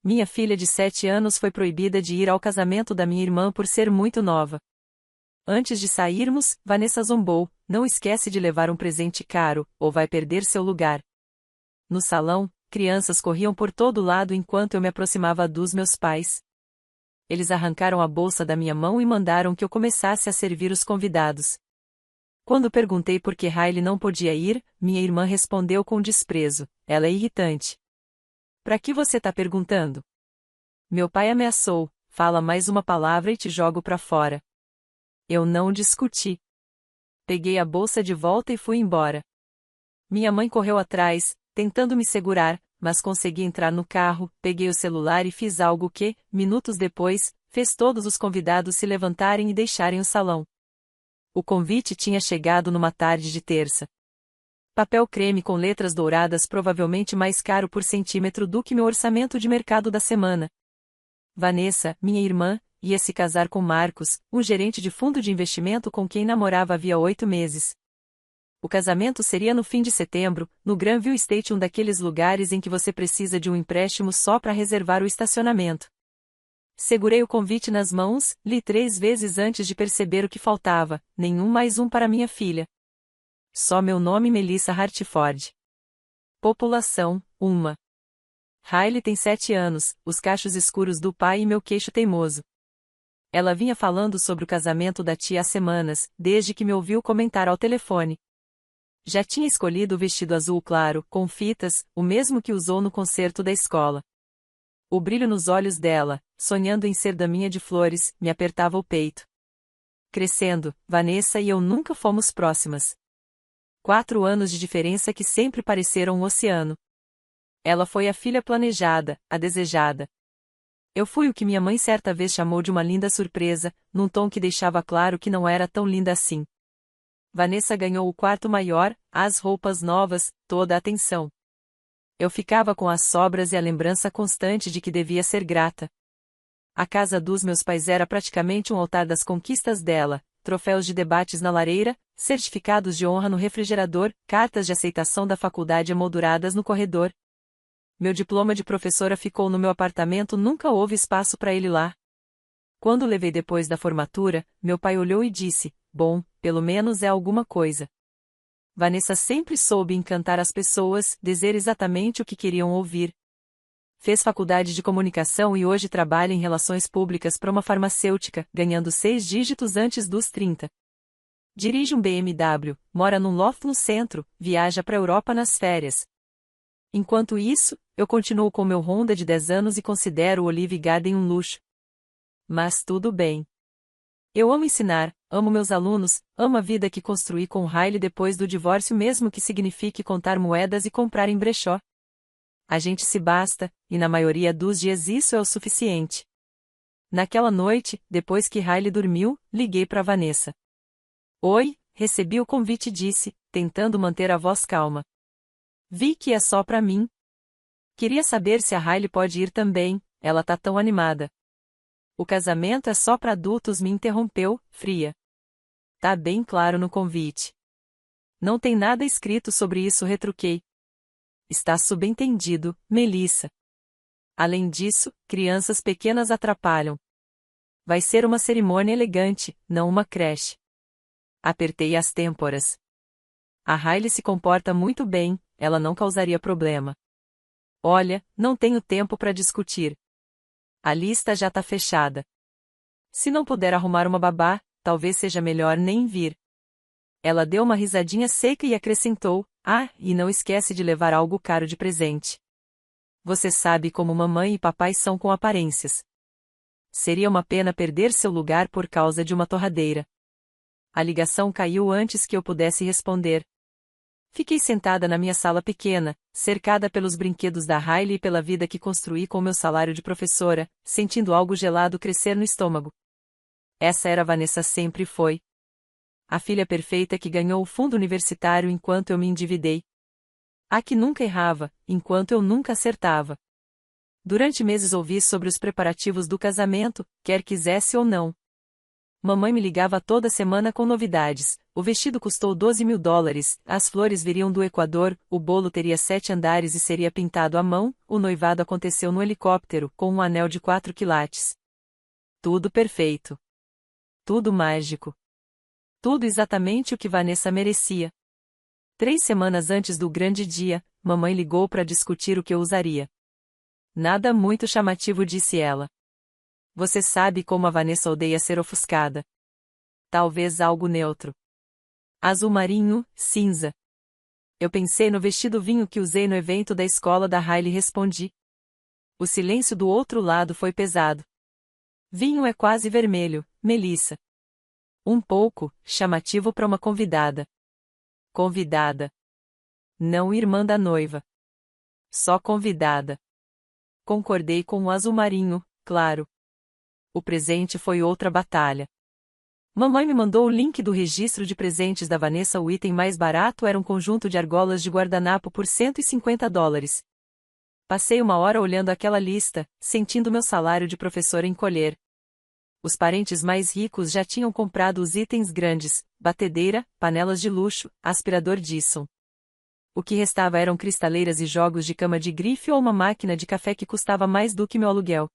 Minha filha de 7 anos foi proibida de ir ao casamento da minha irmã por ser muito nova. Antes de sairmos, Vanessa zombou: não esquece de levar um presente caro, ou vai perder seu lugar. No salão, crianças corriam por todo lado enquanto eu me aproximava dos meus pais. Eles arrancaram a bolsa da minha mão e mandaram que eu começasse a servir os convidados. Quando perguntei por que Riley não podia ir, minha irmã respondeu com desprezo: ela é irritante. Pra que você tá perguntando? Meu pai ameaçou: fala mais uma palavra e te jogo pra fora. Eu não discuti. Peguei a bolsa de volta e fui embora. Minha mãe correu atrás, tentando me segurar, mas consegui entrar no carro, peguei o celular e fiz algo que, minutos depois, fez todos os convidados se levantarem e deixarem o salão. O convite tinha chegado numa tarde de terça. Papel creme com letras douradas, provavelmente mais caro por centímetro do que meu orçamento de mercado da semana. Vanessa, minha irmã, ia se casar com Marcos, um gerente de fundo de investimento com quem namorava havia 8 meses. O casamento seria no fim de setembro, no Granville Estate, um daqueles lugares em que você precisa de um empréstimo só para reservar o estacionamento. Segurei o convite nas mãos, li 3 vezes antes de perceber o que faltava: nenhum mais um para minha filha. Só meu nome: Melissa Hartford. População: 1. Riley tem 7 anos, os cachos escuros do pai e meu queixo teimoso. Ela vinha falando sobre o casamento da tia há semanas, desde que me ouviu comentar ao telefone. Já tinha escolhido o vestido azul claro, com fitas, o mesmo que usou no concerto da escola. O brilho nos olhos dela, sonhando em ser daminha de flores, me apertava o peito. Crescendo, Vanessa e eu nunca fomos próximas. 4 anos de diferença que sempre pareceram um oceano. Ela foi a filha planejada, a desejada. Eu fui o que minha mãe certa vez chamou de uma linda surpresa, num tom que deixava claro que não era tão linda assim. Vanessa ganhou o quarto maior, as roupas novas, toda a atenção. Eu ficava com as sobras e a lembrança constante de que devia ser grata. A casa dos meus pais era praticamente um altar das conquistas dela: troféus de debates na lareira, certificados de honra no refrigerador, cartas de aceitação da faculdade emolduradas no corredor. Meu diploma de professora ficou no meu apartamento, nunca houve espaço para ele lá. Quando o levei depois da formatura, meu pai olhou e disse: bom, pelo menos é alguma coisa. Vanessa sempre soube encantar as pessoas, dizer exatamente o que queriam ouvir. Fez faculdade de comunicação e hoje trabalha em relações públicas para uma farmacêutica, ganhando 6 dígitos antes dos 30. Dirige um BMW, mora num loft no centro, viaja para a Europa nas férias. Enquanto isso, eu continuo com meu Honda de 10 anos e considero o Olive Garden um luxo. Mas tudo bem. Eu amo ensinar, amo meus alunos, amo a vida que construí com Riley depois do divórcio, mesmo que signifique contar moedas e comprar em brechó. A gente se basta, e na maioria dos dias isso é o suficiente. Naquela noite, depois que Riley dormiu, liguei para Vanessa. Oi, recebi o convite, disse, tentando manter a voz calma. Vi que é só para mim. Queria saber se a Riley pode ir também, ela tá tão animada. O casamento é só para adultos, me interrompeu, fria. Tá bem claro no convite. Não tem nada escrito sobre isso, retruquei. Está subentendido, Melissa. Além disso, crianças pequenas atrapalham. Vai ser uma cerimônia elegante, não uma creche. Apertei as têmporas. A Riley se comporta muito bem, ela não causaria problema. Olha, não tenho tempo para discutir. A lista já tá fechada. Se não puder arrumar uma babá, talvez seja melhor nem vir. Ela deu uma risadinha seca e acrescentou: e não esquece de levar algo caro de presente. Você sabe como mamãe e papai são com aparências. Seria uma pena perder seu lugar por causa de uma torradeira. A ligação caiu antes que eu pudesse responder. Fiquei sentada na minha sala pequena, cercada pelos brinquedos da Riley e pela vida que construí com meu salário de professora, sentindo algo gelado crescer no estômago. Essa era Vanessa, sempre foi. A filha perfeita que ganhou o fundo universitário enquanto eu me endividei. A que nunca errava, enquanto eu nunca acertava. Durante meses ouvi sobre os preparativos do casamento, quer quisesse ou não. Mamãe me ligava toda semana com novidades. O vestido custou $12.000, as flores viriam do Equador, o bolo teria 7 andares e seria pintado à mão, o noivado aconteceu no helicóptero, com um anel de 4 quilates. Tudo perfeito. Tudo mágico. Tudo exatamente o que Vanessa merecia. 3 semanas antes do grande dia, mamãe ligou para discutir o que eu usaria. Nada muito chamativo, disse ela. Você sabe como a Vanessa odeia ser ofuscada. Talvez algo neutro. Azul marinho, cinza. Eu pensei no vestido vinho que usei no evento da escola da Hailey e respondi. O silêncio do outro lado foi pesado. Vinho é quase vermelho, Melissa. Um pouco, chamativo para uma convidada. Convidada. Não irmã da noiva. Só convidada. Concordei com o azul marinho, claro. O presente foi outra batalha. Mamãe me mandou o link do registro de presentes da Vanessa. O item mais barato era um conjunto de argolas de guardanapo por $150. Passei uma hora olhando aquela lista, sentindo meu salário de professora encolher. Os parentes mais ricos já tinham comprado os itens grandes, batedeira, panelas de luxo, aspirador Dyson. O que restava eram cristaleiras e jogos de cama de grife ou uma máquina de café que custava mais do que meu aluguel.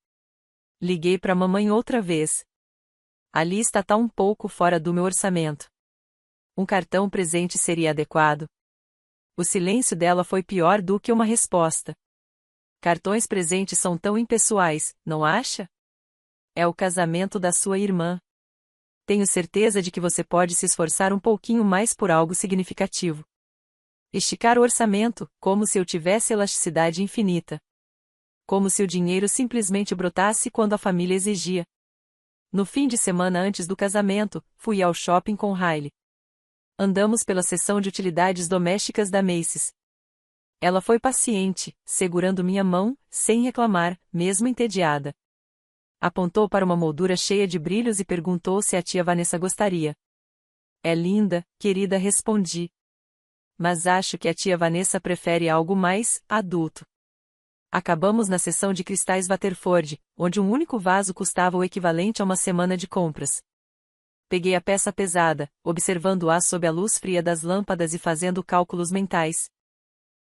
Liguei para mamãe outra vez. A lista tá um pouco fora do meu orçamento. Um cartão presente seria adequado. O silêncio dela foi pior do que uma resposta. Cartões presentes são tão impessoais, não acha? É o casamento da sua irmã. Tenho certeza de que você pode se esforçar um pouquinho mais por algo significativo. Esticar o orçamento, como se eu tivesse elasticidade infinita. Como se o dinheiro simplesmente brotasse quando a família exigia. No fim de semana antes do casamento, fui ao shopping com Hailey. Andamos pela seção de utilidades domésticas da Macy's. Ela foi paciente, segurando minha mão, sem reclamar, mesmo entediada. Apontou para uma moldura cheia de brilhos e perguntou se a tia Vanessa gostaria. É linda, querida, respondi. Mas acho que a tia Vanessa prefere algo mais adulto. Acabamos na seção de cristais Waterford, onde um único vaso custava o equivalente a uma semana de compras. Peguei a peça pesada, observando-a sob a luz fria das lâmpadas e fazendo cálculos mentais.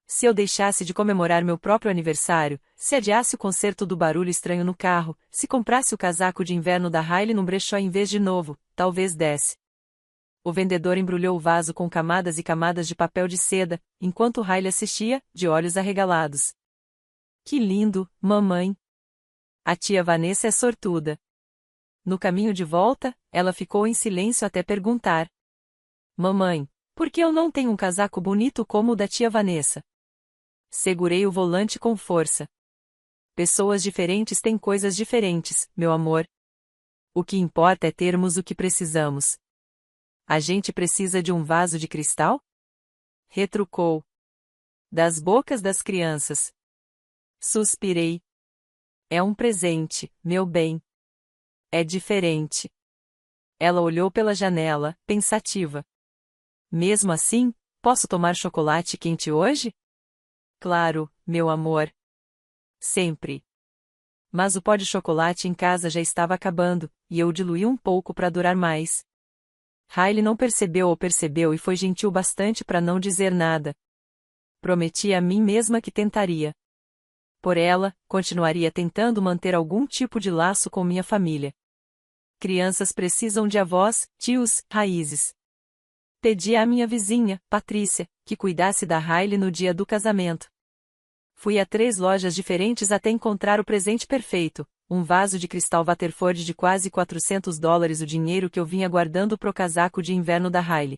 Se eu deixasse de comemorar meu próprio aniversário, se adiasse o concerto do barulho estranho no carro, se comprasse o casaco de inverno da Hailey num brechó em vez de novo, talvez desse. O vendedor embrulhou o vaso com camadas e camadas de papel de seda, enquanto Hailey assistia, de olhos arregalados. Que lindo, mamãe! A tia Vanessa é sortuda. No caminho de volta, ela ficou em silêncio até perguntar. Mamãe, por que eu não tenho um casaco bonito como o da tia Vanessa? Segurei o volante com força. Pessoas diferentes têm coisas diferentes, meu amor. O que importa é termos o que precisamos. A gente precisa de um vaso de cristal? Retrucou. Das bocas das crianças. Suspirei. É um presente, meu bem. É diferente. Ela olhou pela janela, pensativa. Mesmo assim, posso tomar chocolate quente hoje? Claro, meu amor. Sempre. Mas o pó de chocolate em casa já estava acabando, e eu diluí um pouco para durar mais. Hailey não percebeu ou percebeu e foi gentil bastante para não dizer nada. Prometi a mim mesma que tentaria. Por ela, continuaria tentando manter algum tipo de laço com minha família. Crianças precisam de avós, tios, raízes. Pedi à minha vizinha, Patrícia, que cuidasse da Hailey no dia do casamento. Fui a 3 lojas diferentes até encontrar o presente perfeito, um vaso de cristal Waterford de quase $400, o dinheiro que eu vinha guardando pro casaco de inverno da Hailey.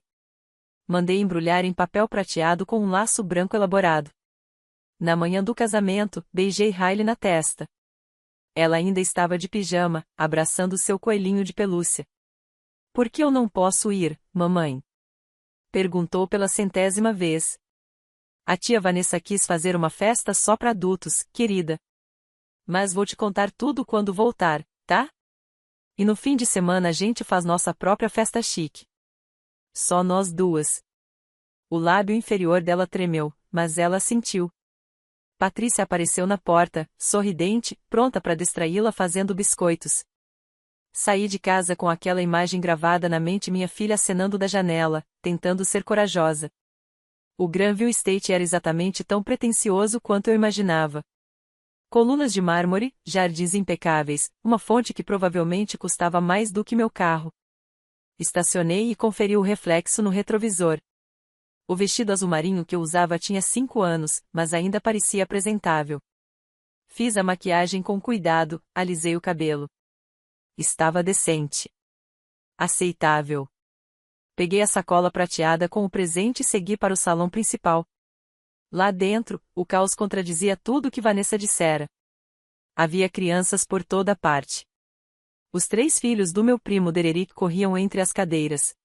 Mandei embrulhar em papel prateado com um laço branco elaborado. Na manhã do casamento, beijei Hailey na testa. Ela ainda estava de pijama, abraçando seu coelhinho de pelúcia. Por que eu não posso ir, mamãe? Perguntou pela 100ª vez. A tia Vanessa quis fazer uma festa só para adultos, querida. Mas vou te contar tudo quando voltar, tá? E no fim de semana a gente faz nossa própria festa chique. Só nós duas. O lábio inferior dela tremeu, mas ela sentiu. Patrícia apareceu na porta, sorridente, pronta para distraí-la fazendo biscoitos. Saí de casa com aquela imagem gravada na mente, minha filha acenando da janela, tentando ser corajosa. O Granville Estate era exatamente tão pretensioso quanto eu imaginava. Colunas de mármore, jardins impecáveis, uma fonte que provavelmente custava mais do que meu carro. Estacionei e conferi o reflexo no retrovisor. O vestido azul marinho que eu usava tinha 5 anos, mas ainda parecia apresentável. Fiz a maquiagem com cuidado, alisei o cabelo. Estava decente. Aceitável. Peguei a sacola prateada com o presente e segui para o salão principal. Lá dentro, o caos contradizia tudo o que Vanessa dissera. Havia crianças por toda parte. Os 3 filhos do meu primo Dererick corriam entre as cadeiras.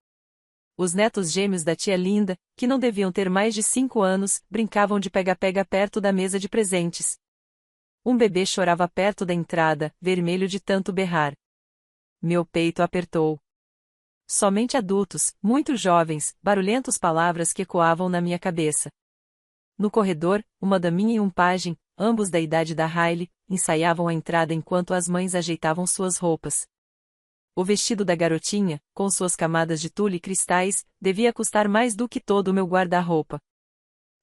Os netos gêmeos da tia Linda, que não deviam ter mais de 5 anos, brincavam de pega-pega perto da mesa de presentes. Um bebê chorava perto da entrada, vermelho de tanto berrar. Meu peito apertou. Somente adultos, muito jovens, barulhentos, palavras que ecoavam na minha cabeça. No corredor, uma daminha e um pajem, ambos da idade da Riley, ensaiavam a entrada enquanto as mães ajeitavam suas roupas. O vestido da garotinha, com suas camadas de tule e cristais, devia custar mais do que todo o meu guarda-roupa.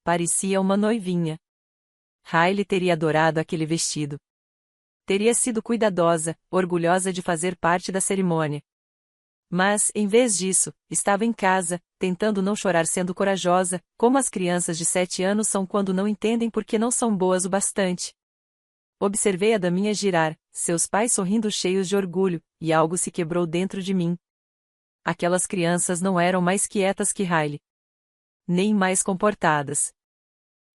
Parecia uma noivinha. Riley teria adorado aquele vestido. Teria sido cuidadosa, orgulhosa de fazer parte da cerimônia. Mas, em vez disso, estava em casa, tentando não chorar, sendo corajosa, como as crianças de 7 anos são quando não entendem por que não são boas o bastante. Observei a daminha girar, seus pais sorrindo cheios de orgulho, e algo se quebrou dentro de mim. Aquelas crianças não eram mais quietas que Riley. Nem mais comportadas.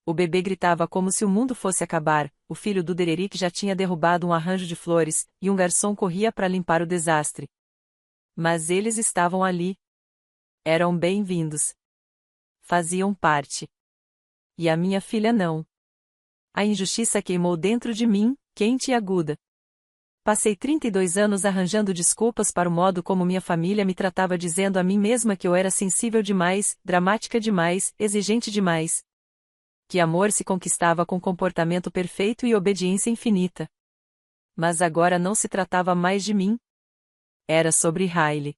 O bebê gritava como se o mundo fosse acabar, o filho do Dererick já tinha derrubado um arranjo de flores, e um garçom corria para limpar o desastre. Mas eles estavam ali. Eram bem-vindos. Faziam parte. E a minha filha não. A injustiça queimou dentro de mim, quente e aguda. Passei 32 anos arranjando desculpas para o modo como minha família me tratava, dizendo a mim mesma que eu era sensível demais, dramática demais, exigente demais. Que amor se conquistava com comportamento perfeito e obediência infinita. Mas agora não se tratava mais de mim. Era sobre Riley.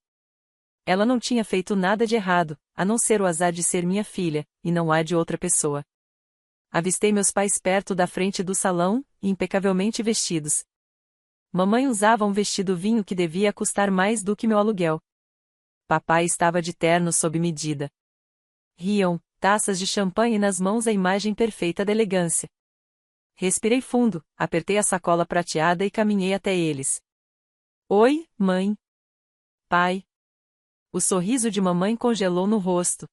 Ela não tinha feito nada de errado, a não ser o azar de ser minha filha, e não há de outra pessoa. Avistei meus pais perto da frente do salão, impecavelmente vestidos. Mamãe usava um vestido vinho que devia custar mais do que meu aluguel. Papai estava de terno sob medida. Riam, taças de champanhe nas mãos, a imagem perfeita da elegância. Respirei fundo, apertei a sacola prateada e caminhei até eles. Oi, mãe. Pai. O sorriso de mamãe congelou no rosto.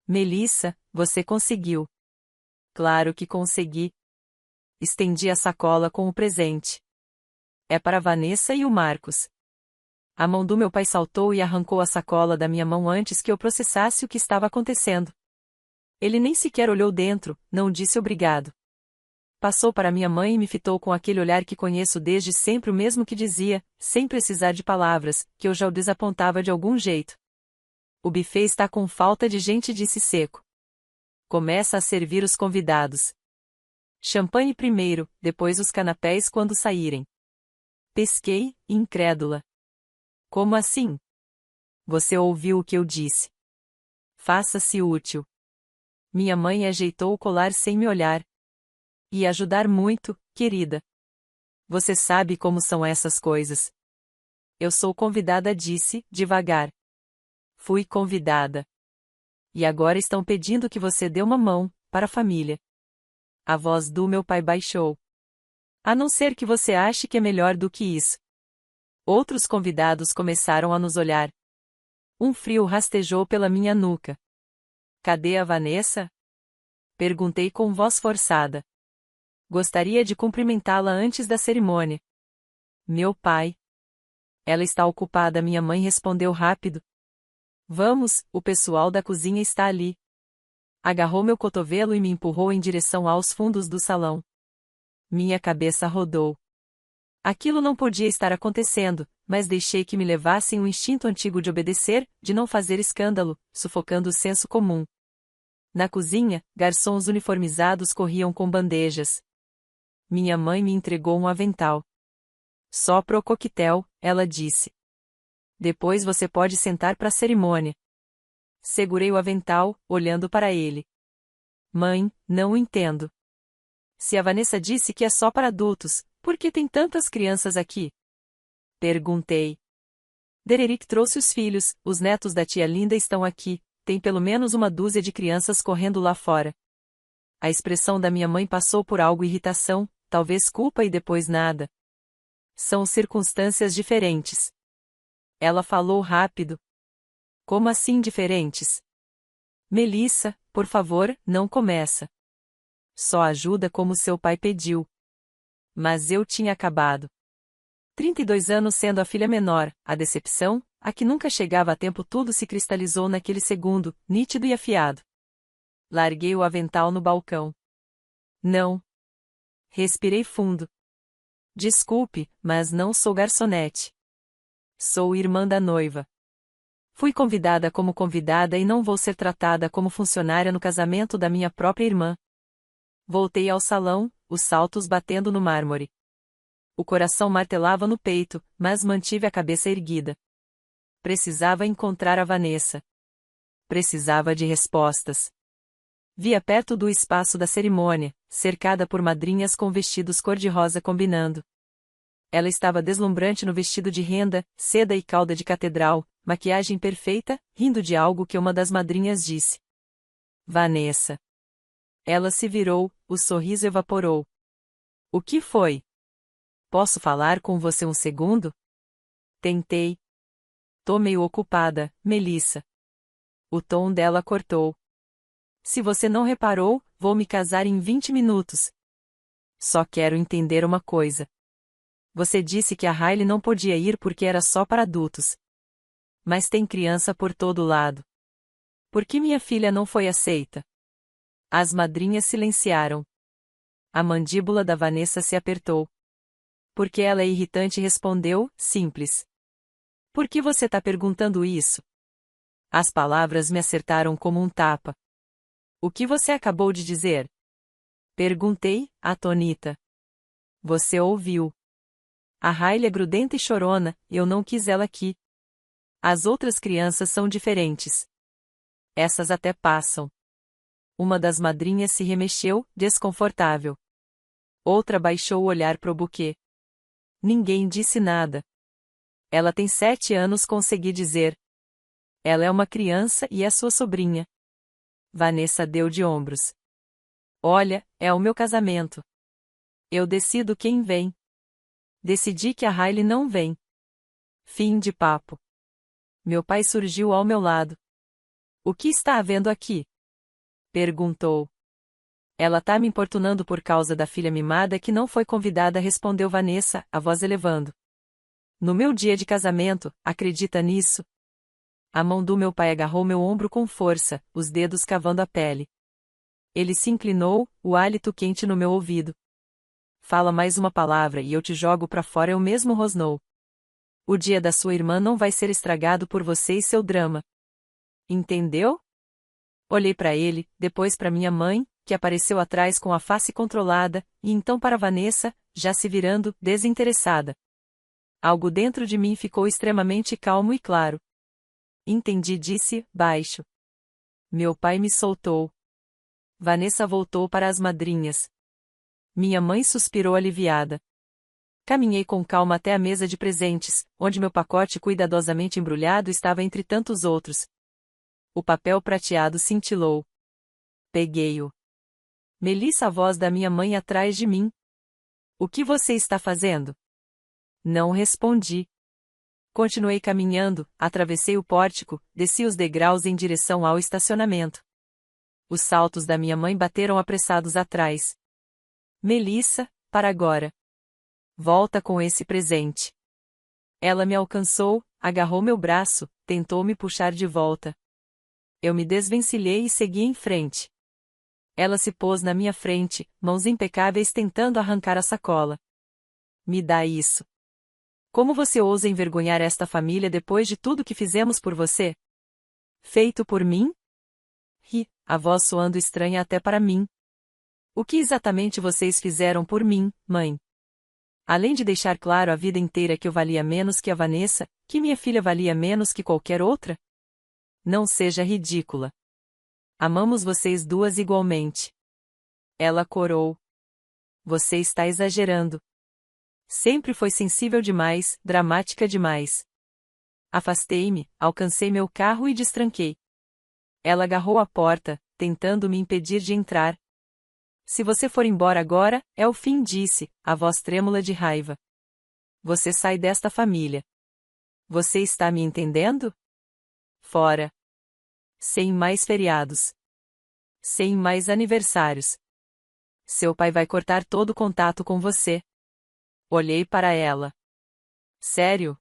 Melissa, você conseguiu. Claro que consegui. Estendi a sacola com o presente. É para Vanessa e o Marcos. A mão do meu pai saltou e arrancou a sacola da minha mão antes que eu processasse o que estava acontecendo. Ele nem sequer olhou dentro, não disse obrigado. Passou para minha mãe e me fitou com aquele olhar que conheço desde sempre, o mesmo que dizia, sem precisar de palavras, que eu já o desapontava de algum jeito. O buffet está com falta de gente, disse seco. Começa a servir os convidados. Champanhe primeiro, depois os canapés quando saírem. Pesquei, incrédula. Como assim? Você ouviu o que eu disse. Faça-se útil. Minha mãe ajeitou o colar sem me olhar. Ia ajudar muito, querida. Você sabe como são essas coisas. Eu sou convidada, disse, devagar. Fui convidada. E agora estão pedindo que você dê uma mão, para a família. A voz do meu pai baixou. A não ser que você ache que é melhor do que isso. Outros convidados começaram a nos olhar. Um frio rastejou pela minha nuca. Cadê a Vanessa? Perguntei com voz forçada. Gostaria de cumprimentá-la antes da cerimônia. Meu pai. Ela está ocupada, minha mãe respondeu rápido. Vamos, o pessoal da cozinha está ali. Agarrou meu cotovelo e me empurrou em direção aos fundos do salão. Minha cabeça rodou. Aquilo não podia estar acontecendo, mas deixei que me levassem um instinto antigo de obedecer, de não fazer escândalo, sufocando o senso comum. Na cozinha, garçons uniformizados corriam com bandejas. Minha mãe me entregou um avental. Só pro coquetel, ela disse. Depois você pode sentar para a cerimônia. Segurei o avental, olhando para ele. Mãe, não o entendo. Se a Vanessa disse que é só para adultos, por que tem tantas crianças aqui? Perguntei. Dererick trouxe os filhos, os netos da tia Linda estão aqui, tem pelo menos uma dúzia de crianças correndo lá fora. A expressão da minha mãe passou por algo irritação, talvez culpa e depois nada. São circunstâncias diferentes. Ela falou rápido. Como assim diferentes? Melissa, por favor, não começa. Só ajuda como seu pai pediu. Mas eu tinha acabado. 32 anos sendo a filha menor, a decepção, a que nunca chegava a tempo, tudo se cristalizou naquele segundo, nítido e afiado. Larguei o avental no balcão. Não. Respirei fundo. Desculpe, mas não sou garçonete. Sou irmã da noiva. Fui convidada como convidada e não vou ser tratada como funcionária no casamento da minha própria irmã. Voltei ao salão, os saltos batendo no mármore. O coração martelava no peito, mas mantive a cabeça erguida. Precisava encontrar a Vanessa. Precisava de respostas. Via perto do espaço da cerimônia, cercada por madrinhas com vestidos cor-de-rosa combinando. Ela estava deslumbrante no vestido de renda, seda e cauda de catedral, maquiagem perfeita, rindo de algo que uma das madrinhas disse. Vanessa. Ela se virou, o sorriso evaporou. O que foi? Posso falar com você um segundo? Tentei. Tô meio ocupada, Melissa. O tom dela cortou. Se você não reparou, vou me casar em 20 minutos. Só quero entender uma coisa. Você disse que a Hailey não podia ir porque era só para adultos. Mas tem criança por todo lado. Por que minha filha não foi aceita? As madrinhas silenciaram. A mandíbula da Vanessa se apertou. Porque ela é irritante, respondeu, simples. Por que você tá perguntando isso? As palavras me acertaram como um tapa. O que você acabou de dizer? Perguntei, atônita. Você ouviu. A Hailey é grudenta e chorona, eu não quis ela aqui. As outras crianças são diferentes. Essas até passam. Uma das madrinhas se remexeu, desconfortável. Outra baixou o olhar pro buquê. Ninguém disse nada. Ela tem 7 anos, consegui dizer. Ela é uma criança e é sua sobrinha. Vanessa deu de ombros. Olha, é o meu casamento. Eu decido quem vem. Decidi que a Hailey não vem. Fim de papo. Meu pai surgiu ao meu lado. O que está havendo aqui? Perguntou. Ela tá me importunando por causa da filha mimada que não foi convidada, respondeu Vanessa, a voz elevando. No meu dia de casamento, acredita nisso? A mão do meu pai agarrou meu ombro com força, os dedos cavando a pele. Ele se inclinou, o hálito quente no meu ouvido. Fala mais uma palavra e eu te jogo pra fora, eu mesmo, rosnou. O dia da sua irmã não vai ser estragado por você e seu drama. Entendeu? Olhei para ele, depois para minha mãe, que apareceu atrás com a face controlada, e então para Vanessa, já se virando, desinteressada. Algo dentro de mim ficou extremamente calmo e claro. Entendi, disse, baixo. Meu pai me soltou. Vanessa voltou para as madrinhas. Minha mãe suspirou aliviada. Caminhei com calma até a mesa de presentes, onde meu pacote cuidadosamente embrulhado estava entre tantos outros. O papel prateado cintilou. Peguei-o. Melissa, a voz da minha mãe atrás de mim. O que você está fazendo? Não respondi. Continuei caminhando, atravessei o pórtico, desci os degraus em direção ao estacionamento. Os saltos da minha mãe bateram apressados atrás. Melissa, para agora. Volta com esse presente. Ela me alcançou, agarrou meu braço, tentou me puxar de volta. Eu me desvencilhei e segui em frente. Ela se pôs na minha frente, mãos impecáveis tentando arrancar a sacola. Me dá isso. Como você ousa envergonhar esta família depois de tudo que fizemos por você? Feito por mim? Ri, a voz soando estranha até para mim. O que exatamente vocês fizeram por mim, mãe? Além de deixar claro a vida inteira que eu valia menos que a Vanessa, que minha filha valia menos que qualquer outra? Não seja ridícula. Amamos vocês duas igualmente. Ela corou. Você está exagerando. Sempre foi sensível demais, dramática demais. Afastei-me, alcancei meu carro e destranquei. Ela agarrou a porta, tentando me impedir de entrar. Se você for embora agora, é o fim, disse, a voz trêmula de raiva. Você sai desta família. Você está me entendendo? Fora. Sem mais feriados. Sem mais aniversários. Seu pai vai cortar todo contato com você. Olhei para ela. Sério?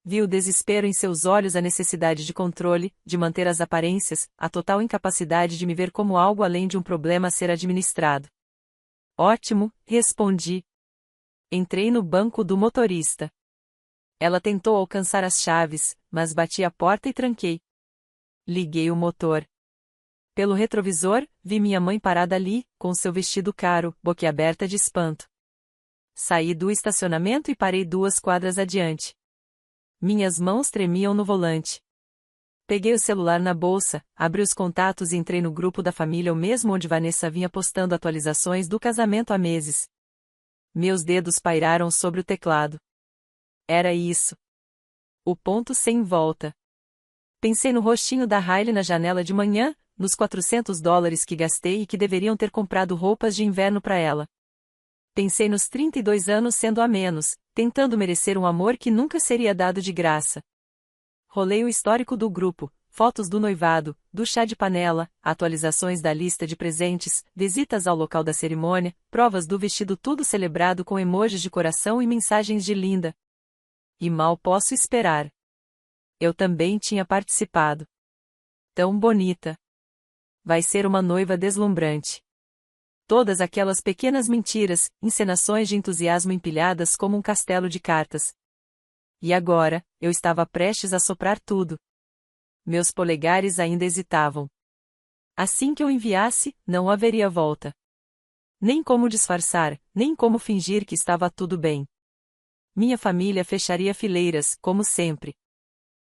Vi o desespero em seus olhos, a necessidade de controle, de manter as aparências, a total incapacidade de me ver como algo além de um problema a ser administrado. Ótimo, respondi. Entrei no banco do motorista. Ela tentou alcançar as chaves, mas bati a porta e tranquei. Liguei o motor. Pelo retrovisor, vi minha mãe parada ali, com seu vestido caro, boquiaberta de espanto. Saí do estacionamento e parei 2 quadras adiante. Minhas mãos tremiam no volante. Peguei o celular na bolsa, abri os contatos e entrei no grupo da família, o mesmo onde Vanessa vinha postando atualizações do casamento há meses. Meus dedos pairaram sobre o teclado. Era isso. O ponto sem volta. Pensei no rostinho da Hailey na janela de manhã, nos $400 que gastei e que deveriam ter comprado roupas de inverno para ela. Pensei nos 32 anos sendo a menos, tentando merecer um amor que nunca seria dado de graça. Rolei o histórico do grupo, fotos do noivado, do chá de panela, atualizações da lista de presentes, visitas ao local da cerimônia, provas do vestido, tudo celebrado com emojis de coração e mensagens de linda. E mal posso esperar. Eu também tinha participado. Tão bonita. Vai ser uma noiva deslumbrante. Todas aquelas pequenas mentiras, encenações de entusiasmo empilhadas como um castelo de cartas. E agora, eu estava prestes a soprar tudo. Meus polegares ainda hesitavam. Assim que eu enviasse, não haveria volta. Nem como disfarçar, nem como fingir que estava tudo bem. Minha família fecharia fileiras, como sempre.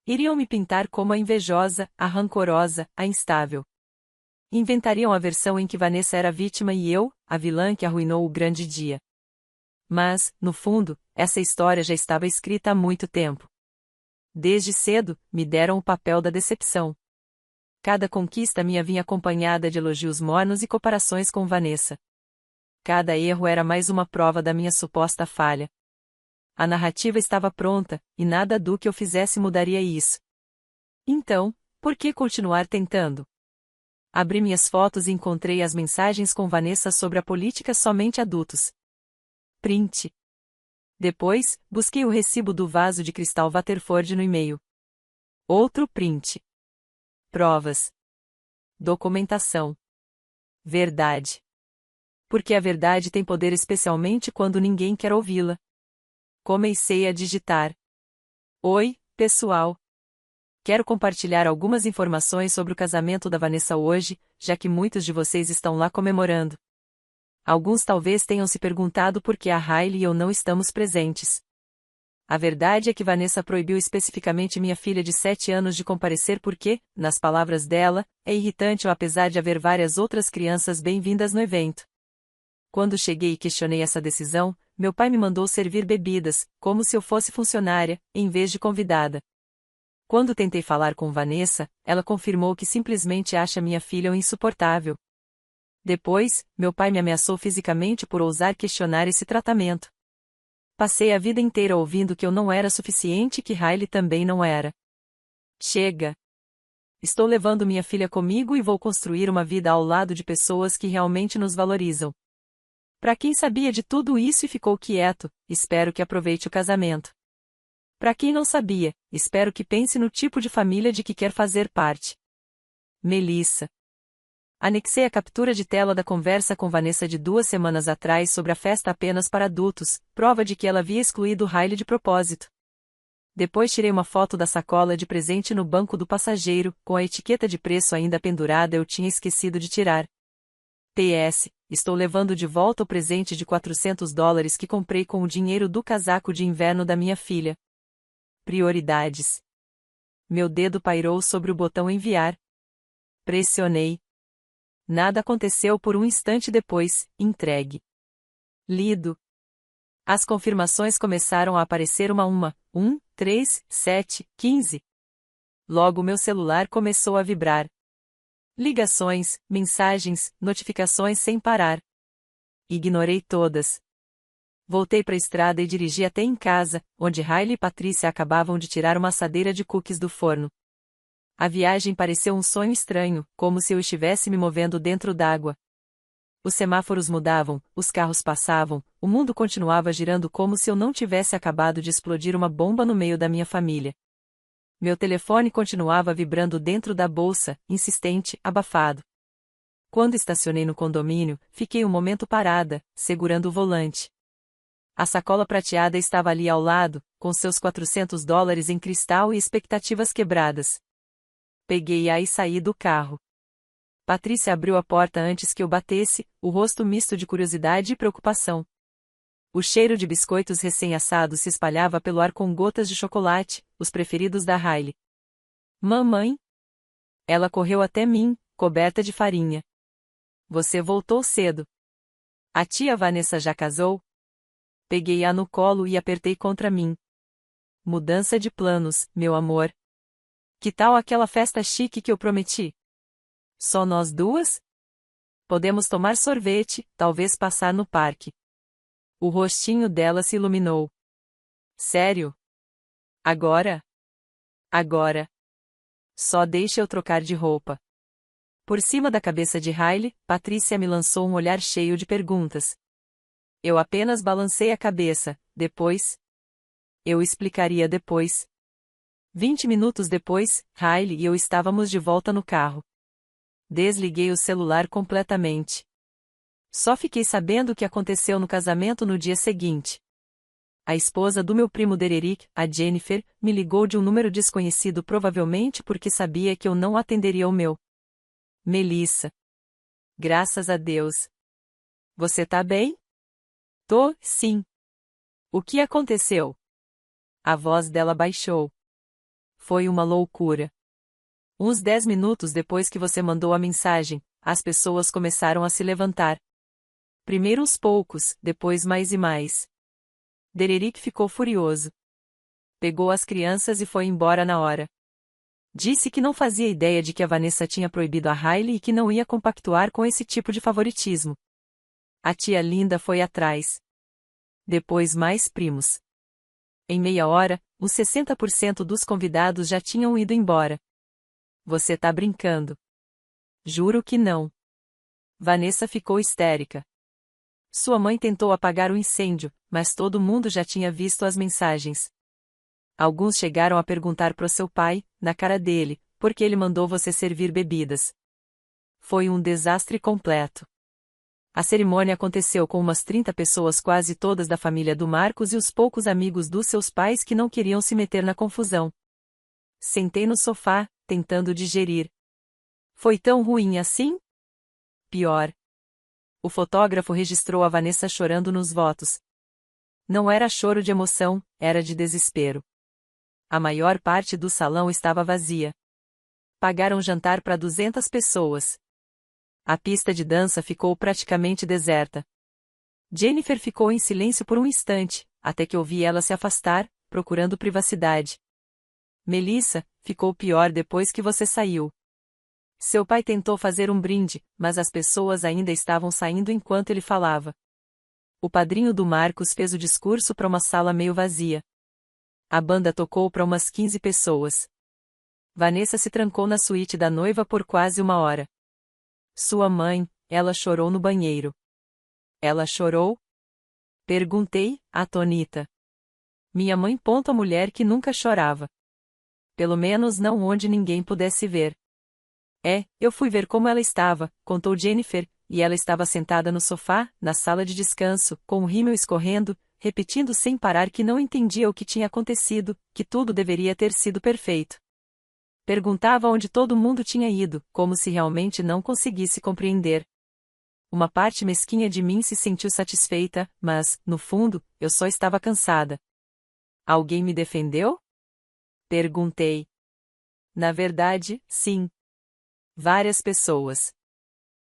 Iriam me pintar como a invejosa, a rancorosa, a instável. Inventariam a versão em que Vanessa era vítima e eu, a vilã que arruinou o grande dia. Mas, no fundo, essa história já estava escrita há muito tempo. Desde cedo, me deram o papel da decepção. Cada conquista minha vinha acompanhada de elogios mornos e comparações com Vanessa. Cada erro era mais uma prova da minha suposta falha. A narrativa estava pronta, e nada do que eu fizesse mudaria isso. Então, por que continuar tentando? Abri minhas fotos e encontrei as mensagens com Vanessa sobre a política somente adultos. Print. Depois, busquei o recibo do vaso de cristal Waterford no e-mail. Outro print. Provas. Documentação. Verdade. Porque a verdade tem poder, especialmente quando ninguém quer ouvi-la. Comecei a digitar. Oi, pessoal. Quero compartilhar algumas informações sobre o casamento da Vanessa hoje, já que muitos de vocês estão lá comemorando. Alguns talvez tenham se perguntado por que a Hailey e eu não estamos presentes. A verdade é que Vanessa proibiu especificamente minha filha de 7 anos de comparecer porque, nas palavras dela, é irritante apesar de haver várias outras crianças bem-vindas no evento. Quando cheguei e questionei essa decisão, meu pai me mandou servir bebidas, como se eu fosse funcionária, em vez de convidada. Quando tentei falar com Vanessa, ela confirmou que simplesmente acha minha filha um insuportável. Depois, meu pai me ameaçou fisicamente por ousar questionar esse tratamento. Passei a vida inteira ouvindo que eu não era suficiente e que Hailey também não era. Chega! Estou levando minha filha comigo e vou construir uma vida ao lado de pessoas que realmente nos valorizam. Para quem sabia de tudo isso e ficou quieto, espero que aproveite o casamento. Para quem não sabia, espero que pense no tipo de família de que quer fazer parte. Melissa. Anexei a captura de tela da conversa com Vanessa de 2 semanas atrás sobre a festa apenas para adultos, prova de que ela havia excluído Hailey de propósito. Depois tirei uma foto da sacola de presente no banco do passageiro, com a etiqueta de preço ainda pendurada, eu tinha esquecido de tirar. PS. estou levando de volta o presente de $400 que comprei com o dinheiro do casaco de inverno da minha filha. Prioridades. Meu dedo pairou sobre o botão enviar. Pressionei. Nada aconteceu por um instante depois, entregue. Lido. As confirmações começaram a aparecer uma a uma, 1, 3, 7, 15. Logo meu celular começou a vibrar. Ligações, mensagens, notificações sem parar. Ignorei todas. Voltei para a estrada e dirigi até em casa, onde Riley e Patrícia acabavam de tirar uma assadeira de cookies do forno. A viagem pareceu um sonho estranho, como se eu estivesse me movendo dentro d'água. Os semáforos mudavam, os carros passavam, o mundo continuava girando como se eu não tivesse acabado de explodir uma bomba no meio da minha família. Meu telefone continuava vibrando dentro da bolsa, insistente, abafado. Quando estacionei no condomínio, fiquei um momento parada, segurando o volante. A sacola prateada estava ali ao lado, com seus $400 em cristal e expectativas quebradas. Peguei-a e saí do carro. Patrícia abriu a porta antes que eu batesse, o rosto misto de curiosidade e preocupação. O cheiro de biscoitos recém-assados se espalhava pelo ar com gotas de chocolate, os preferidos da Riley. Mamãe? Ela correu até mim, coberta de farinha. Você voltou cedo. A tia Vanessa já casou? Peguei-a no colo e apertei contra mim. Mudança de planos, meu amor. Que tal aquela festa chique que eu prometi? Só nós duas? Podemos tomar sorvete, talvez passar no parque. O rostinho dela se iluminou. Sério? Agora? Agora. Só deixa eu trocar de roupa. Por cima da cabeça de Riley, Patrícia me lançou um olhar cheio de perguntas. Eu apenas balancei a cabeça, depois. Eu explicaria depois. 20 minutos depois, Riley e eu estávamos de volta no carro. Desliguei o celular completamente. Só fiquei sabendo o que aconteceu no casamento no dia seguinte. A esposa do meu primo Dererick, a Jennifer, me ligou de um número desconhecido provavelmente porque sabia que eu não atenderia o meu. Melissa. Graças a Deus. Você tá bem? Tô, sim. O que aconteceu? A voz dela baixou. Foi uma loucura. Uns 10 minutos depois que você mandou a mensagem, as pessoas começaram a se levantar. Primeiro uns poucos, depois mais e mais. Dererick ficou furioso. Pegou as crianças e foi embora na hora. Disse que não fazia ideia de que a Vanessa tinha proibido a Riley e que não ia compactuar com esse tipo de favoritismo. A tia Linda foi atrás. Depois mais primos. Em meia hora, os 60% dos convidados já tinham ido embora. Você tá brincando. Juro que não. Vanessa ficou histérica. Sua mãe tentou apagar o incêndio, mas todo mundo já tinha visto as mensagens. Alguns chegaram a perguntar pro seu pai, na cara dele, por que ele mandou você servir bebidas. Foi um desastre completo. A cerimônia aconteceu com umas 30 pessoas, quase todas da família do Marcos e os poucos amigos dos seus pais que não queriam se meter na confusão. Sentei no sofá, tentando digerir. Foi tão ruim assim? Pior. O fotógrafo registrou a Vanessa chorando nos votos. Não era choro de emoção, era de desespero. A maior parte do salão estava vazia. Pagaram jantar para 200 pessoas. A pista de dança ficou praticamente deserta. Jennifer ficou em silêncio por um instante, até que ouvi ela se afastar, procurando privacidade. Melissa, ficou pior depois que você saiu. Seu pai tentou fazer um brinde, mas as pessoas ainda estavam saindo enquanto ele falava. O padrinho do Marcos fez o discurso para uma sala meio vazia. A banda tocou para umas 15 pessoas. Vanessa se trancou na suíte da noiva por quase uma hora. Sua mãe, ela chorou no banheiro. Ela chorou? Perguntei, atônita. Minha mãe ponto a mulher que nunca chorava. Pelo menos não onde ninguém pudesse ver. Eu fui ver como ela estava, contou Jennifer, e ela estava sentada no sofá, na sala de descanso, com o rímel escorrendo, repetindo sem parar que não entendia o que tinha acontecido, que tudo deveria ter sido perfeito. Perguntava onde todo mundo tinha ido, como se realmente não conseguisse compreender. Uma parte mesquinha de mim se sentiu satisfeita, mas, no fundo, eu só estava cansada. Alguém me defendeu? Perguntei. Na verdade, sim. Várias pessoas.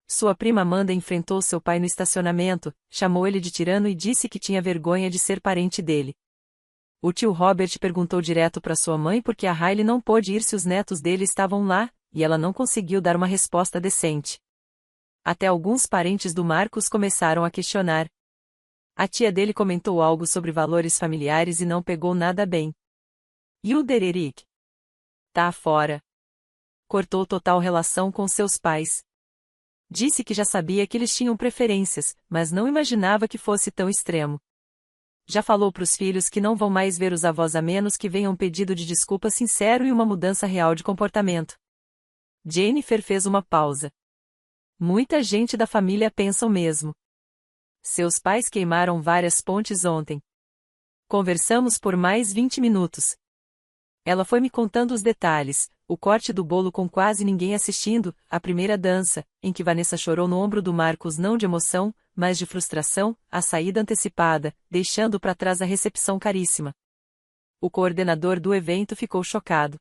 Sua prima Amanda enfrentou seu pai no estacionamento, chamou ele de tirano e disse que tinha vergonha de ser parente dele. O tio Robert perguntou direto para sua mãe por que a Riley não pôde ir se os netos dele estavam lá, e ela não conseguiu dar uma resposta decente. Até alguns parentes do Marcus começaram a questionar. A tia dele comentou algo sobre valores familiares e não pegou nada bem. E o Dererick? Tá fora. Cortou total relação com seus pais. Disse que já sabia que eles tinham preferências, mas não imaginava que fosse tão extremo. Já falou pros filhos que não vão mais ver os avós a menos que venham um pedido de desculpa sincero e uma mudança real de comportamento. Jennifer fez uma pausa. Muita gente da família pensa o mesmo. Seus pais queimaram várias pontes ontem. Conversamos por mais 20 minutos. Ela foi me contando os detalhes, o corte do bolo com quase ninguém assistindo, a primeira dança, em que Vanessa chorou no ombro do Marcus não de emoção, mas de frustração, a saída antecipada, deixando para trás a recepção caríssima. O coordenador do evento ficou chocado.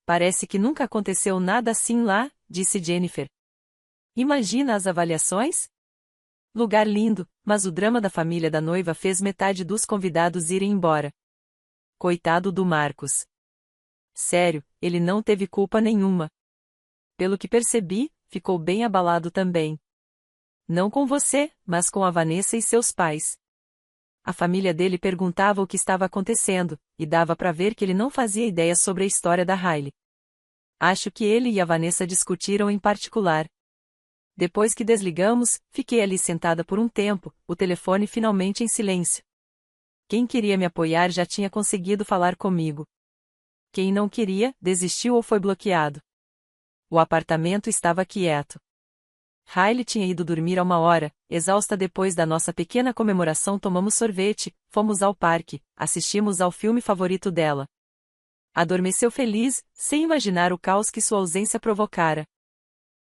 Parece que nunca aconteceu nada assim lá, disse Jennifer. Imagina as avaliações? Lugar lindo, mas o drama da família da noiva fez metade dos convidados irem embora. Coitado do Marcus. Sério, ele não teve culpa nenhuma. Pelo que percebi, ficou bem abalado também. Não com você, mas com a Vanessa e seus pais. A família dele perguntava o que estava acontecendo, e dava para ver que ele não fazia ideia sobre a história da Riley. Acho que ele e a Vanessa discutiram em particular. Depois que desligamos, fiquei ali sentada por um tempo, o telefone finalmente em silêncio. Quem queria me apoiar já tinha conseguido falar comigo. Quem não queria, desistiu ou foi bloqueado. O apartamento estava quieto. Riley tinha ido dormir há 1 hora, exausta. Depois da nossa pequena comemoração tomamos sorvete, fomos ao parque, assistimos ao filme favorito dela. Adormeceu feliz, sem imaginar o caos que sua ausência provocara.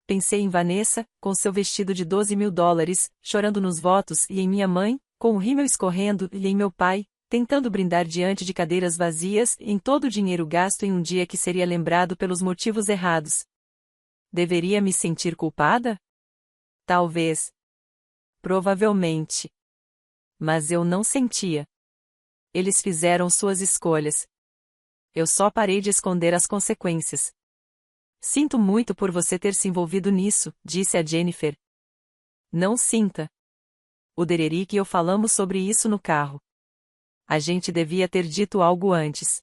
Pensei em Vanessa, com seu vestido de $12.000, chorando nos votos, e em minha mãe, com o rímel escorrendo, e em meu pai, tentando brindar diante de cadeiras vazias, e em todo o dinheiro gasto em um dia que seria lembrado pelos motivos errados. Deveria me sentir culpada? Talvez. Provavelmente. Mas eu não sentia. Eles fizeram suas escolhas. Eu só parei de esconder as consequências. Sinto muito por você ter se envolvido nisso, disse a Jennifer. Não sinta. O Dererick e eu falamos sobre isso no carro. A gente devia ter dito algo antes.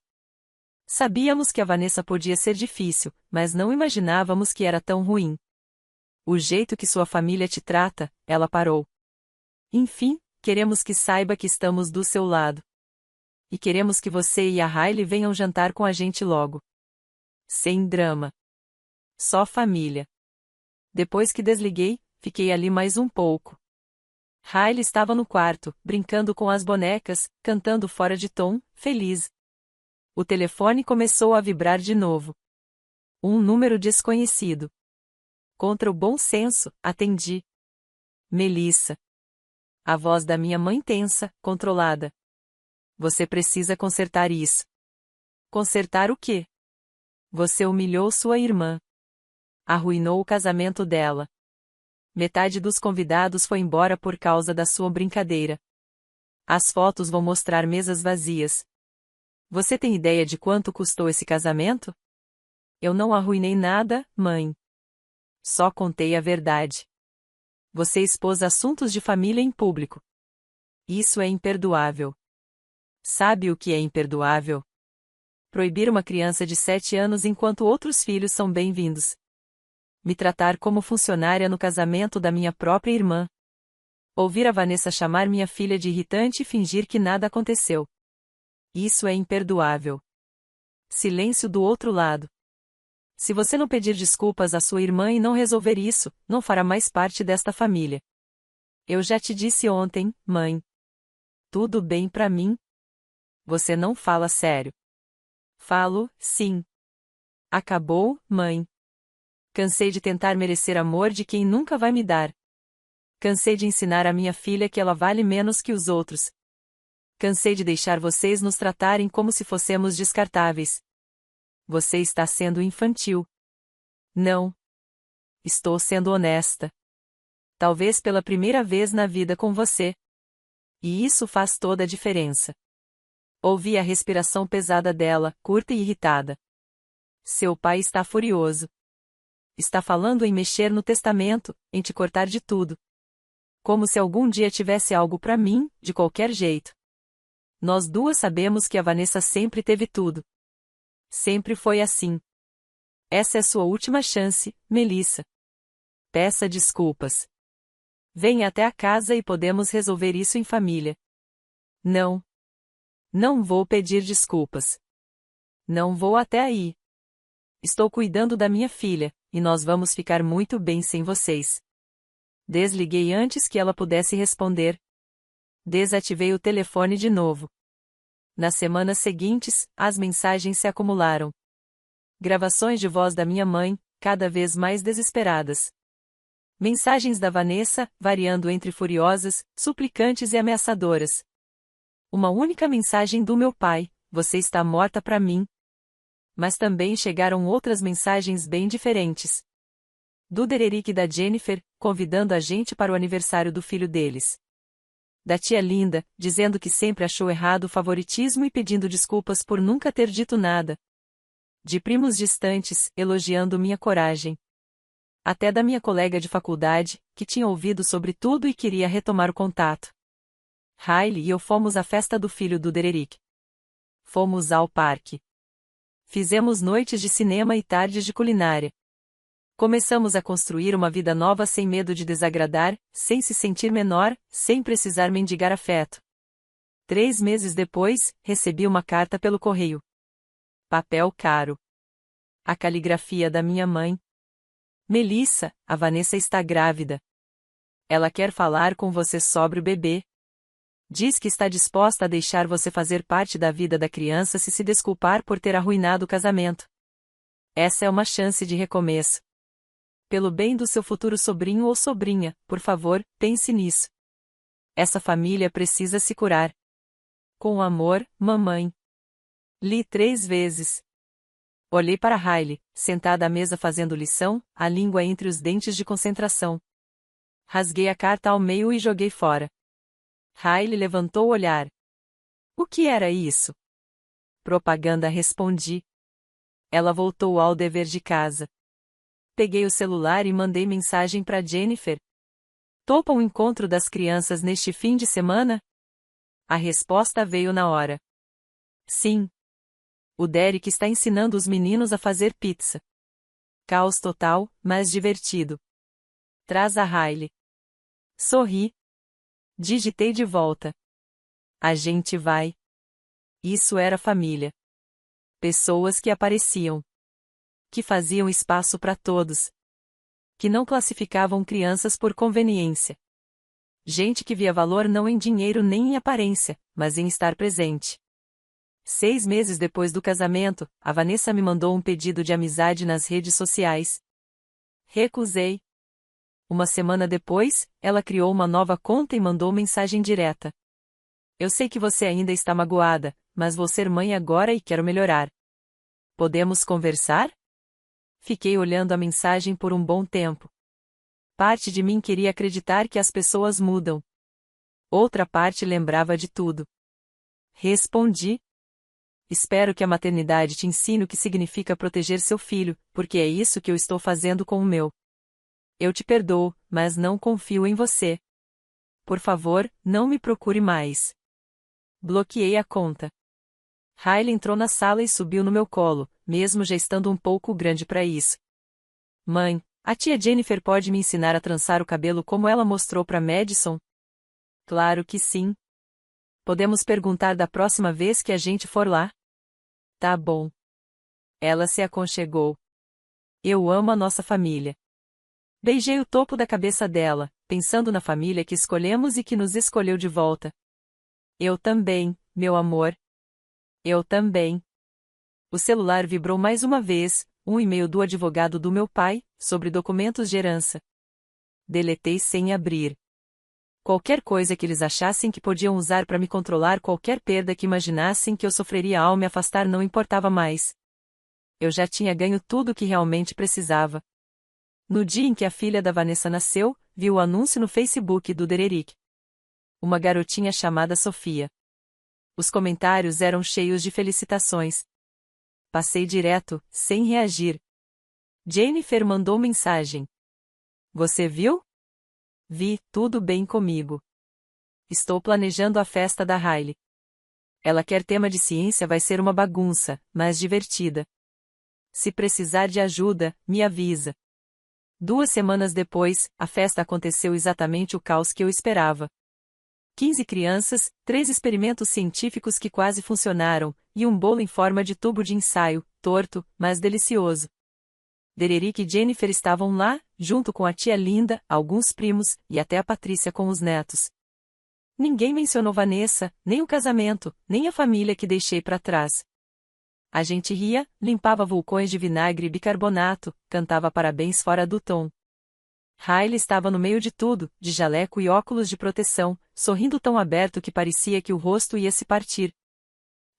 Sabíamos que a Vanessa podia ser difícil, mas não imaginávamos que era tão ruim. O jeito que sua família te trata, ela parou. Enfim, queremos que saiba que estamos do seu lado. E queremos que você e a Riley venham jantar com a gente logo. Sem drama. Só família. Depois que desliguei, fiquei ali mais um pouco. Riley estava no quarto, brincando com as bonecas, cantando fora de tom, feliz. O telefone começou a vibrar de novo. Um número desconhecido. Contra o bom senso, atendi. Melissa. A voz da minha mãe tensa, controlada. Você precisa consertar isso. Consertar o quê? Você humilhou sua irmã. Arruinou o casamento dela. Metade dos convidados foi embora por causa da sua brincadeira. As fotos vão mostrar mesas vazias. Você tem ideia de quanto custou esse casamento? Eu não arruinei nada, mãe. Só contei a verdade. Você expôs assuntos de família em público. Isso é imperdoável. Sabe o que é imperdoável? Proibir uma criança de 7 anos enquanto outros filhos são bem-vindos. Me tratar como funcionária no casamento da minha própria irmã. Ouvir a Vanessa chamar minha filha de irritante e fingir que nada aconteceu. Isso é imperdoável. Silêncio do outro lado. Se você não pedir desculpas à sua irmã e não resolver isso, não fará mais parte desta família. Eu já te disse ontem, mãe. Tudo bem pra mim? Você não fala sério. Falo, sim. Acabou, mãe. Cansei de tentar merecer amor de quem nunca vai me dar. Cansei de ensinar a minha filha que ela vale menos que os outros. Cansei de deixar vocês nos tratarem como se fossemos descartáveis. Você está sendo infantil. Não. Estou sendo honesta. Talvez pela primeira vez na vida com você. E isso faz toda a diferença. Ouvi a respiração pesada dela, curta e irritada. Seu pai está furioso. Está falando em mexer no testamento, em te cortar de tudo. Como se algum dia tivesse algo para mim, de qualquer jeito. Nós duas sabemos que a Vanessa sempre teve tudo. Sempre foi assim. Essa é sua última chance, Melissa. Peça desculpas. Venha até a casa e podemos resolver isso em família. Não. Não vou pedir desculpas. Não vou até aí. Estou cuidando da minha filha, e nós vamos ficar muito bem sem vocês. Desliguei antes que ela pudesse responder. Desativei o telefone de novo. Nas semanas seguintes, as mensagens se acumularam. Gravações de voz da minha mãe, cada vez mais desesperadas. Mensagens da Vanessa, variando entre furiosas, suplicantes e ameaçadoras. Uma única mensagem do meu pai: você está morta para mim. Mas também chegaram outras mensagens bem diferentes. Do Dererick e da Jennifer, convidando a gente para o aniversário do filho deles. Da tia Linda, dizendo que sempre achou errado o favoritismo e pedindo desculpas por nunca ter dito nada. De primos distantes, elogiando minha coragem. Até da minha colega de faculdade, que tinha ouvido sobre tudo e queria retomar o contato. Riley e eu fomos à festa do filho do Dererick. Fomos ao parque. Fizemos noites de cinema e tardes de culinária. Começamos a construir uma vida nova sem medo de desagradar, sem se sentir menor, sem precisar mendigar afeto. 3 meses depois, recebi uma carta pelo correio. Papel caro. A caligrafia da minha mãe. Melissa, a Vanessa está grávida. Ela quer falar com você sobre o bebê. Diz que está disposta a deixar você fazer parte da vida da criança se desculpar por ter arruinado o casamento. Essa é uma chance de recomeço. Pelo bem do seu futuro sobrinho ou sobrinha, por favor, pense nisso. Essa família precisa se curar. Com amor, mamãe. Li 3 vezes. Olhei para Riley, sentada à mesa fazendo lição, a língua entre os dentes de concentração. Rasguei a carta ao meio e joguei fora. Riley levantou o olhar. O que era isso? Propaganda, respondi. Ela voltou ao dever de casa. Peguei o celular e mandei mensagem para Jennifer. Topa o encontro das crianças neste fim de semana? A resposta veio na hora. Sim. O Derek está ensinando os meninos a fazer pizza. Caos total, mas divertido. Traz a Riley. Sorri. Digitei de volta. A gente vai. Isso era família. Pessoas que apareciam. Que faziam espaço para todos. Que não classificavam crianças por conveniência. Gente que via valor não em dinheiro nem em aparência, mas em estar presente. 6 meses depois do casamento, a Vanessa me mandou um pedido de amizade nas redes sociais. Recusei. Uma semana depois, ela criou uma nova conta e mandou mensagem direta. Eu sei que você ainda está magoada, mas vou ser mãe agora e quero melhorar. Podemos conversar? Fiquei olhando a mensagem por um bom tempo. Parte de mim queria acreditar que as pessoas mudam. Outra parte lembrava de tudo. Respondi. Espero que a maternidade te ensine o que significa proteger seu filho, porque é isso que eu estou fazendo com o meu. Eu te perdoo, mas não confio em você. Por favor, não me procure mais. Bloqueei a conta. Riley entrou na sala e subiu no meu colo, mesmo já estando um pouco grande para isso. Mãe, a tia Jennifer pode me ensinar a trançar o cabelo como ela mostrou para Madison? Claro que sim. Podemos perguntar da próxima vez que a gente for lá? Tá bom. Ela se aconchegou. Eu amo a nossa família. Beijei o topo da cabeça dela, pensando na família que escolhemos e que nos escolheu de volta. Eu também, meu amor. Eu também. O celular vibrou mais uma vez, um e-mail do advogado do meu pai, sobre documentos de herança. Deletei sem abrir. Qualquer coisa que eles achassem que podiam usar para me controlar, qualquer perda que imaginassem que eu sofreria ao me afastar, não importava mais. Eu já tinha ganho tudo o que realmente precisava. No dia em que a filha da Vanessa nasceu, vi o anúncio no Facebook do Dererick. Uma garotinha chamada Sofia. Os comentários eram cheios de felicitações. Passei direto, sem reagir. Jennifer mandou mensagem. Você viu? Vi, tudo bem comigo. Estou planejando a festa da Riley. Ela quer tema de ciência, vai ser uma bagunça, mas divertida. Se precisar de ajuda, me avisa. 2 semanas depois, a festa aconteceu exatamente o caos que eu esperava. 15 crianças, 3 experimentos científicos que quase funcionaram, e um bolo em forma de tubo de ensaio, torto, mas delicioso. Dererick e Jennifer estavam lá, junto com a tia Linda, alguns primos, e até a Patrícia com os netos. Ninguém mencionou Vanessa, nem o casamento, nem a família que deixei para trás. A gente ria, limpava vulcões de vinagre e bicarbonato, cantava parabéns fora do tom. Riley estava no meio de tudo, de jaleco e óculos de proteção, sorrindo tão aberto que parecia que o rosto ia se partir.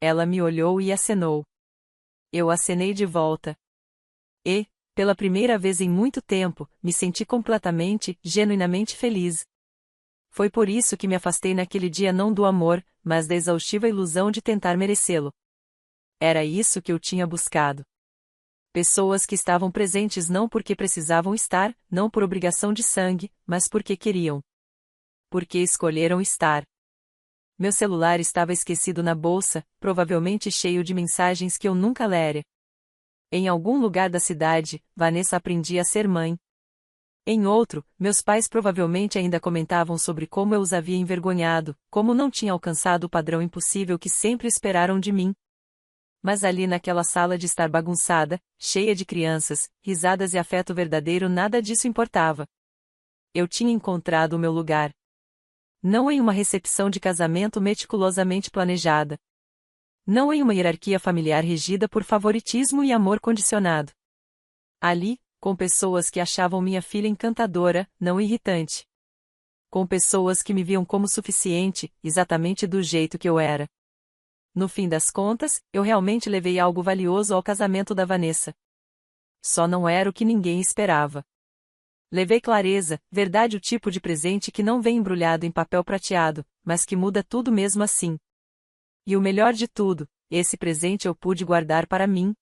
Ela me olhou e acenou. Eu acenei de volta. E, pela primeira vez em muito tempo, me senti completamente, genuinamente feliz. Foi por isso que me afastei naquele dia, não do amor, mas da exaustiva ilusão de tentar merecê-lo. Era isso que eu tinha buscado. Pessoas que estavam presentes não porque precisavam estar, não por obrigação de sangue, mas porque queriam. Porque escolheram estar. Meu celular estava esquecido na bolsa, provavelmente cheio de mensagens que eu nunca lera. Em algum lugar da cidade, Vanessa aprendia a ser mãe. Em outro, meus pais provavelmente ainda comentavam sobre como eu os havia envergonhado, como não tinha alcançado o padrão impossível que sempre esperaram de mim. Mas ali naquela sala de estar bagunçada, cheia de crianças, risadas e afeto verdadeiro, nada disso importava. Eu tinha encontrado o meu lugar. Não em uma recepção de casamento meticulosamente planejada. Não em uma hierarquia familiar regida por favoritismo e amor condicionado. Ali, com pessoas que achavam minha filha encantadora, não irritante. Com pessoas que me viam como suficiente, exatamente do jeito que eu era. No fim das contas, eu realmente levei algo valioso ao casamento da Vanessa. Só não era o que ninguém esperava. Levei clareza, verdade, o tipo de presente que não vem embrulhado em papel prateado, mas que muda tudo mesmo assim. E o melhor de tudo, esse presente eu pude guardar para mim,